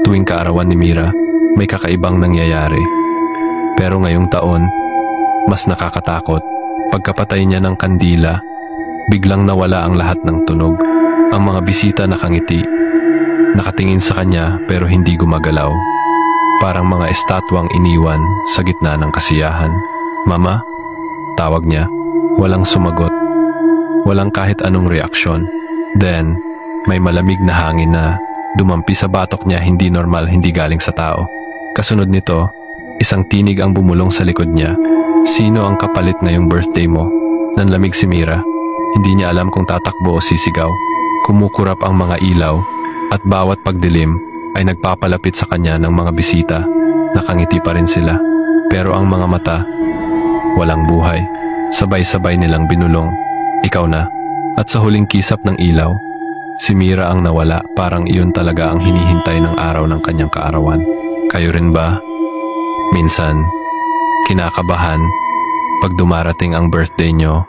Tuwing kaarawan ni Mira, may kakaibang nangyayari. Pero ngayong taon, mas nakakatakot. Pagkapatay niya ng kandila, biglang nawala ang lahat ng tunog. Ang mga bisita nakangiti, nakatingin sa kanya pero hindi gumagalaw. Parang mga estatwang iniwan sa gitna ng kasiyahan. "Mama?" Tawag niya. Walang sumagot. Walang kahit anong reaksyon. Then, may malamig na hangin na dumampi sa batok niya, hindi normal, hindi galing sa tao. Kasunod nito, isang tinig ang bumulong sa likod niya. "Sino ang kapalit ngayong birthday mo?" Nanlamig si Mira. Hindi niya alam kung tatakbo o sisigaw. Kumukurap ang mga ilaw at bawat pagdilim ay nagpapalapit sa kanya ng mga bisita. Nakangiti pa rin sila. Pero ang mga mata, walang buhay. Sabay-sabay nilang binulong, "Ikaw na." At sa huling kisap ng ilaw, si Mira ang nawala. Parang iyon talaga ang hinihintay ng araw ng kanyang kaarawan. Kayo rin ba? Minsan, kinakabahan pag dumarating ang birthday nyo